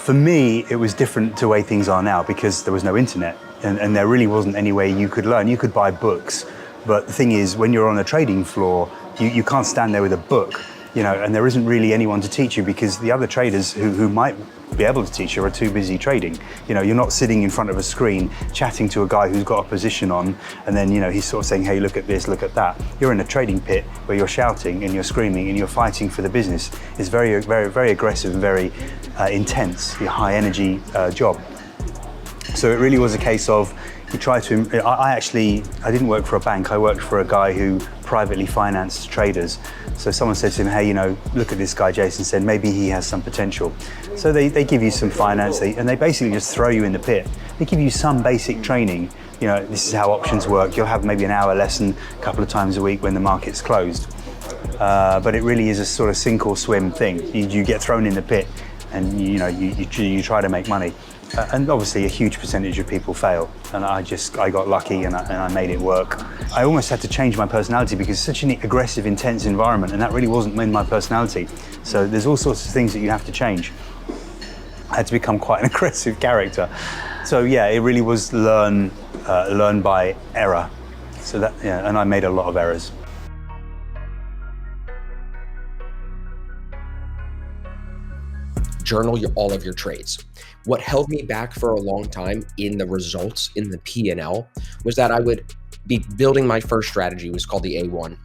For me, it was different to the way things are now because there was no internet and there really wasn't any way you could learn. You could buy books, but the thing is, when you're on a trading floor, you can't stand there with a book, and there isn't really anyone to teach you because the other traders who might be able to teach you are too busy trading. You're not sitting in front of a screen chatting to a guy who's got a position on and then, he's sort of saying, hey, look at this, look at that. You're in a trading pit where you're shouting and you're screaming and you're fighting for the business. It's very, very, very aggressive and very intense, a high energy job. So it really was a case of you try to, I didn't work for a bank, I worked for a guy who privately financed traders. So someone said to him, hey, look at this guy, Jason said, maybe he has some potential. So they give you some finance and they basically just throw you in the pit. They give you some basic training. This is how options work. You'll have maybe an hour lesson a couple of times a week when the market's closed. But it really is a sort of sink or swim thing. You get thrown in the pit and you try to make money. And obviously a huge percentage of people fail. And I got lucky and I made it work. I almost had to change my personality because it's such an aggressive, intense environment and that really wasn't in my personality. So there's all sorts of things that you have to change. I had to become quite an aggressive character. So yeah, it really was learn by error. So and I made a lot of errors. Journal all of your trades. What held me back for a long time in the results, in the P&L, was that I would be building my first strategy, was called the A1.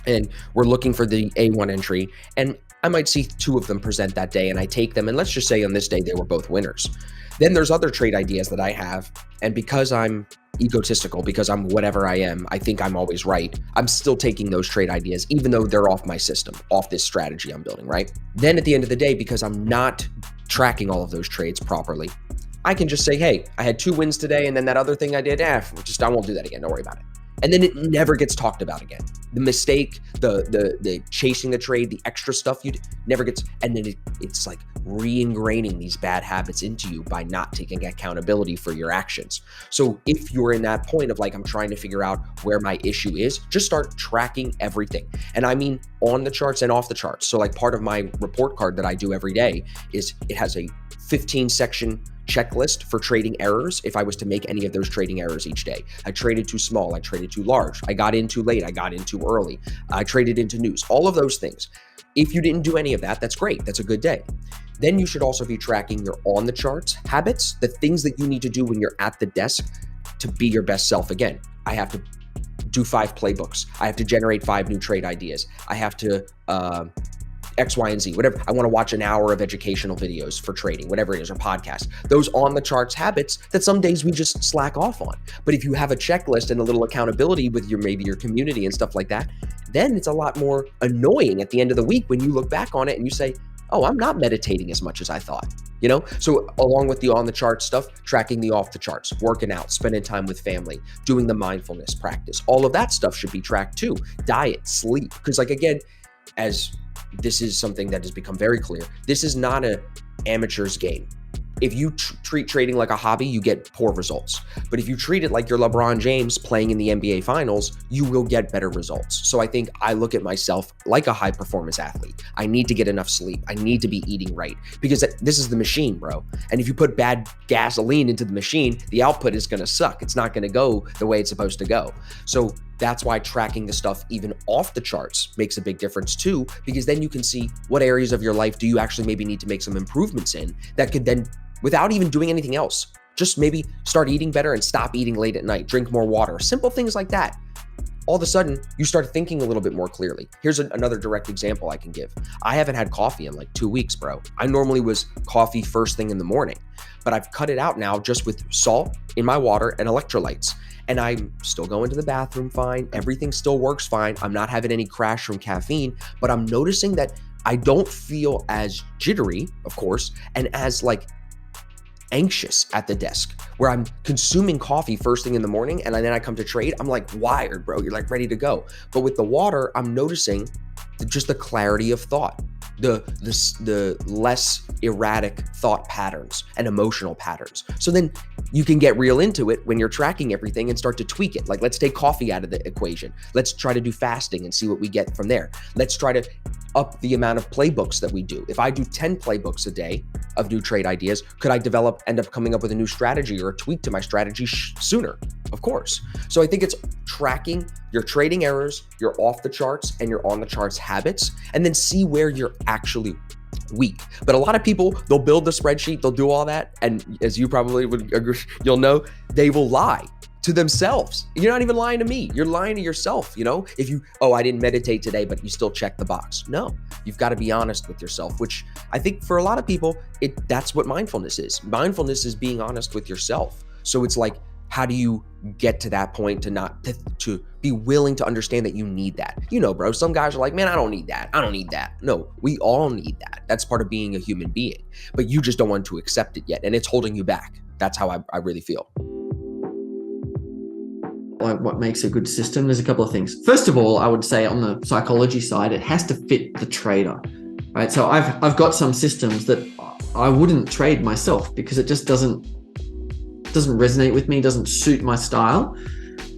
And we're looking for the A1 entry, and I might see 2 of them present that day, and I take them, and let's just say on this day they were both winners. Then there's other trade ideas that I have, and because I'm egotistical, because I'm whatever I am, I think I'm always right, I'm still taking those trade ideas, even though they're off my system, off this strategy I'm building, right? Then at the end of the day, because I'm not tracking all of those trades properly, I can just say, hey, I had 2 wins today, and then that other thing I did, I won't do that again, don't worry about it. And then it never gets talked about again. The mistake, the chasing the trade, the extra stuff you never gets, and then it's like re-ingraining these bad habits into you by not taking accountability for your actions. So if you're in that point of like, I'm trying to figure out where my issue is, just start tracking everything. And I mean on the charts and off the charts. So like part of my report card that I do every day is it has a 15 section checklist for trading errors if I was to make any of those trading errors each day. I traded too small, I traded too large, I got in too late, I got in too early, I traded into news, all of those things. If you didn't do any of that, that's great, that's a good day. Then you should also be tracking your on the charts habits, the things that you need to do when you're at the desk to be your best self again. I have to do 5 playbooks, I have to generate 5 new trade ideas, I have to X, Y, and Z, whatever. I want to watch an hour of educational videos for trading, whatever it is, or podcasts. Those on the charts habits that some days we just slack off on. But if you have a checklist and a little accountability with maybe your community and stuff like that, then it's a lot more annoying at the end of the week when you look back on it and you say, oh, I'm not meditating as much as I thought, So along with the on the chart stuff, tracking the off the charts, working out, spending time with family, doing the mindfulness practice, all of that stuff should be tracked too. Diet, sleep, because like, again, as this is something that has become very clear. This is not an amateur's game. If you treat trading like a hobby, you get poor results. But if you treat it like you're LeBron James playing in the NBA Finals, you will get better results. So I think I look at myself like a high performance athlete. I need to get enough sleep. I need to be eating right because this is the machine, bro. And if you put bad gasoline into the machine, the output is going to suck. It's not going to go the way it's supposed to go. So that's why tracking the stuff even off the charts makes a big difference too, because then you can see what areas of your life do you actually maybe need to make some improvements in that could then, without even doing anything else, just maybe start eating better and stop eating late at night, drink more water, simple things like that. All of a sudden, you start thinking a little bit more clearly. Here's another direct example I can give. I haven't had coffee in like 2 weeks, bro. I normally was coffee first thing in the morning, but I've cut it out now just with salt in my water and electrolytes. And I'm still going to the bathroom fine. Everything still works fine. I'm not having any crash from caffeine, but I'm noticing that I don't feel as jittery, of course, and as like anxious at the desk where I'm consuming coffee first thing in the morning and then I come to trade, I'm like wired, bro. You're like ready to go. But with the water, I'm noticing just the clarity of thought, the less erratic thought patterns and emotional patterns. So then you can get real into it when you're tracking everything and start to tweak it. Like, let's take coffee out of the equation. Let's try to do fasting and see what we get from there. Let's try to up the amount of playbooks that we do. If I do 10 playbooks a day of new trade ideas, could I end up coming up with a new strategy or a tweak to my strategy sooner? Of course. So I think it's tracking your trading errors, your off the charts and your on the charts habits, and then see where you're actually weak. But a lot of people, they'll build the spreadsheet, they'll do all that, and as you probably would agree, you'll know, they will lie to themselves. You're not even lying to me. You're lying to yourself. If you, I didn't meditate today, but you still check the box. No, you've got to be honest with yourself, which I think for a lot of people, that's what mindfulness is. Mindfulness is being honest with yourself. So it's like, how do you get to that point to be willing to understand that you need that? Bro, some guys are like, man, I don't need that. I don't need that. No, we all need that. That's part of being a human being, but you just don't want to accept it yet. And it's holding you back. That's how I really feel. Like, what makes a good system? There's a couple of things. First of all, I would say on the psychology side, it has to fit the trader, right? So I've got some systems that I wouldn't trade myself because it just doesn't resonate with me, doesn't suit my style.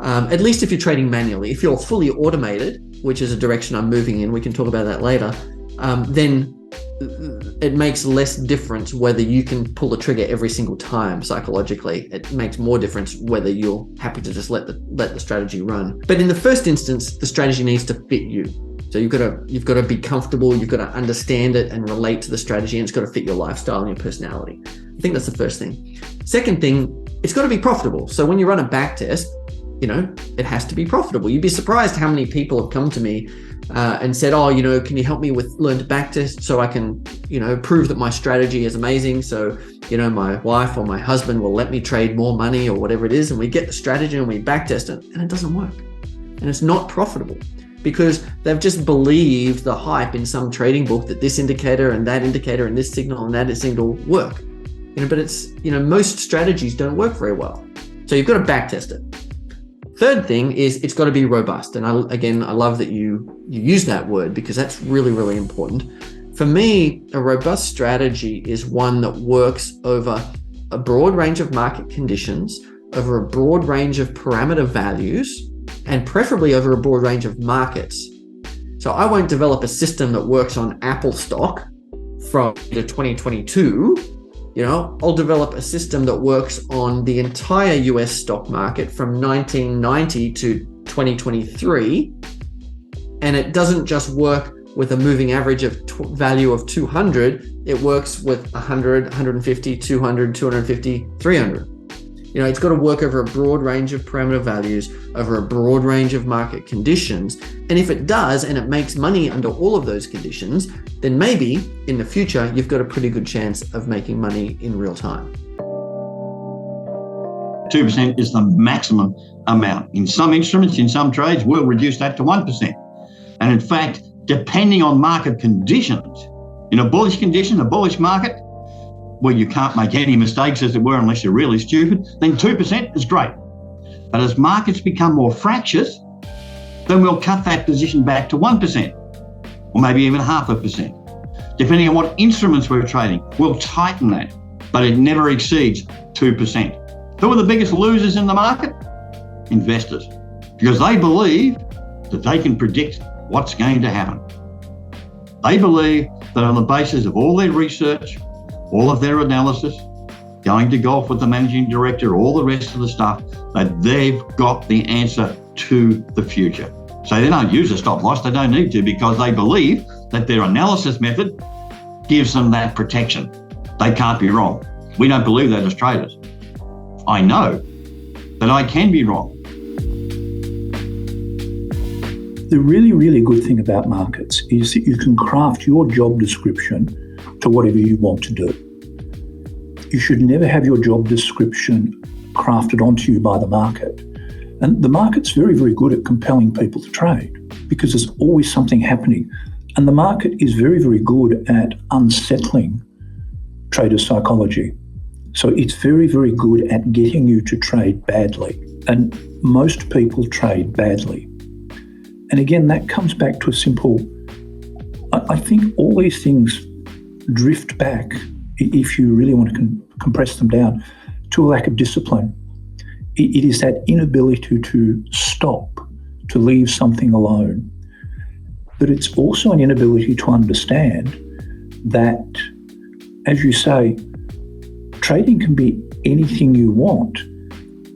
At least if you're trading manually. If you're fully automated, which is a direction I'm moving in, we can talk about that later, then it makes less difference whether you can pull the trigger every single time psychologically. It makes more difference whether you're happy to just let the strategy run. But in the first instance, the strategy needs to fit you. So you've got to be comfortable, you've got to understand it and relate to the strategy, and it's got to fit your lifestyle and your personality. I think that's the first thing. Second thing, it's got to be profitable. So when you run a back test, it has to be profitable. You'd be surprised how many people have come to me and said, can you help me learn to back test so I can, prove that my strategy is amazing. So, my wife or my husband will let me trade more money or whatever it is. And we get the strategy and we back test it and it doesn't work. And it's not profitable because they've just believed the hype in some trading book that this indicator and that indicator and this signal and that signal work. But it's, most strategies don't work very well. So you've got to back test it. Third thing is it's got to be robust. And I love that you use that word because that's really, really important. For me, a robust strategy is one that works over a broad range of market conditions, over a broad range of parameter values, and preferably over a broad range of markets. So I won't develop a system that works on Apple stock from the 2022. I'll develop a system that works on the entire US stock market from 1990 to 2023. And it doesn't just work with a moving average of value of 200. It works with 100, 150, 200, 250, 300. It's got to work over a broad range of parameter values, over a broad range of market conditions. And if it does, and it makes money under all of those conditions, then maybe in the future, you've got a pretty good chance of making money in real time. 2% is the maximum amount. In some instruments, in some trades, we'll reduce that to 1%. And in fact, depending on market conditions, in a bullish condition, a bullish market, where you can't make any mistakes, as it were, unless you're really stupid, then 2% is great. But as markets become more fractious, then we'll cut that position back to 1%, or maybe even 0.5%. Depending on what instruments we're trading, we'll tighten that, but it never exceeds 2%. Who are the biggest losers in the market? Investors, because they believe that they can predict what's going to happen. They believe that on the basis of all their research, all of their analysis, going to golf with the managing director, all the rest of the stuff, that they've got the answer to the future. So they don't use a stop loss, they don't need to, because they believe that their analysis method gives them that protection. They can't be wrong. We don't believe that as traders. I know that I can be wrong. The really, really good thing about markets is that you can craft your job description to whatever you want to do. You should never have your job description crafted onto you by the market. And the market's very, very good at compelling people to trade because there's always something happening. And the market is very, very good at unsettling trader psychology. So it's very, very good at getting you to trade badly. And most people trade badly. And again, that comes back to a simple I think all these things drift back, if you really want to compress them down, to a lack of discipline. It is that inability to stop, to leave something alone. But it's also an inability to understand that, as you say, trading can be anything you want.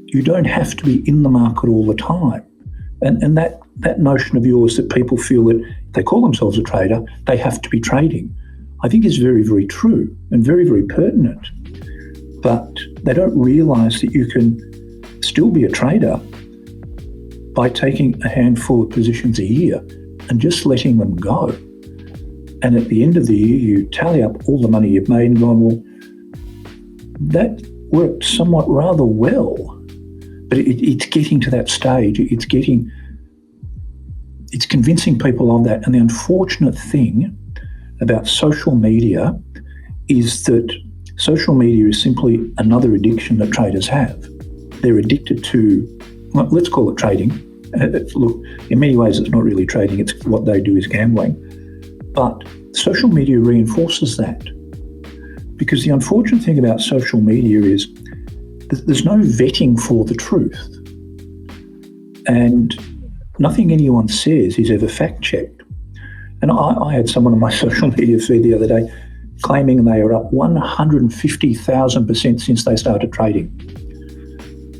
You don't have to be in the market all the time. And that notion of yours that people feel that if they call themselves a trader, they have to be trading, I think is very, very true and very, very pertinent. But they don't realise that you can still be a trader by taking a handful of positions a year and just letting them go. And at the end of the year, you tally up all the money you've made and going, well, that worked somewhat rather well. But it's getting to that stage. It's convincing people of that. And the unfortunate thing about social media is that social media is simply another addiction that traders have. They're addicted to, well, let's call it trading. Look, in many ways, it's not really trading. It's what they do is gambling. But social media reinforces that. Because the unfortunate thing about social media is there's no vetting for the truth. And nothing anyone says is ever fact-checked. And I had someone on my social media feed the other day claiming they are up 150,000% since they started trading.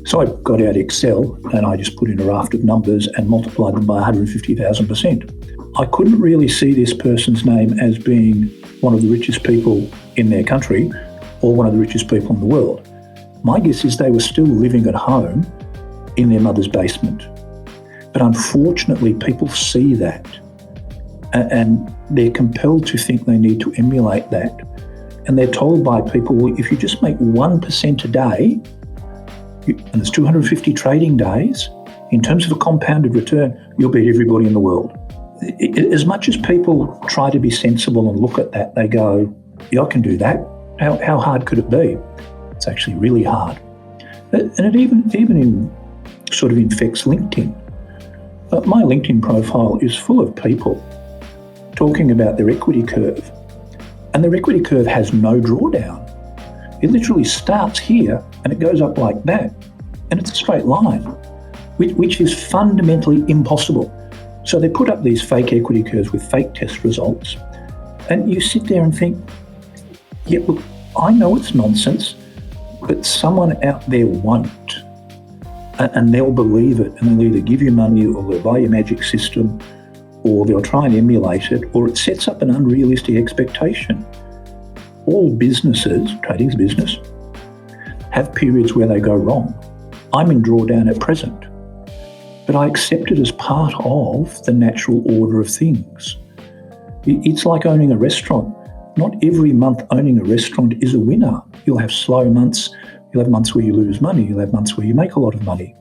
So I got out Excel and I just put in a raft of numbers and multiplied them by 150,000%. I couldn't really see this person's name as being one of the richest people in their country or one of the richest people in the world. My guess is they were still living at home in their mother's basement. But unfortunately, people see that and they're compelled to think they need to emulate that. And they're told by people, well, if you just make 1% a day, and there's 250 trading days, in terms of a compounded return, you'll beat everybody in the world. As much as people try to be sensible and look at that, they go, yeah, I can do that. How hard could it be? It's actually really hard. And it even sort of infects LinkedIn. My LinkedIn profile is full of people talking about their equity curve. And their equity curve has no drawdown. It literally starts here and it goes up like that. And it's a straight line, which is fundamentally impossible. So they put up these fake equity curves with fake test results. And you sit there and think, yeah, look, I know it's nonsense, but someone out there won't. And they'll believe it, and they'll either give you money or they'll buy your magic system or they'll try and emulate it, or it sets up an unrealistic expectation. All businesses, trading's business, have periods where they go wrong. I'm in drawdown at present, but I accept it as part of the natural order of things. It's like owning a restaurant. Not every month owning a restaurant is a winner. You'll have slow months. You'll have months where you lose money. You'll have months where you make a lot of money.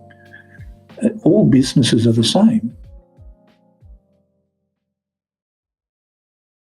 All businesses are the same.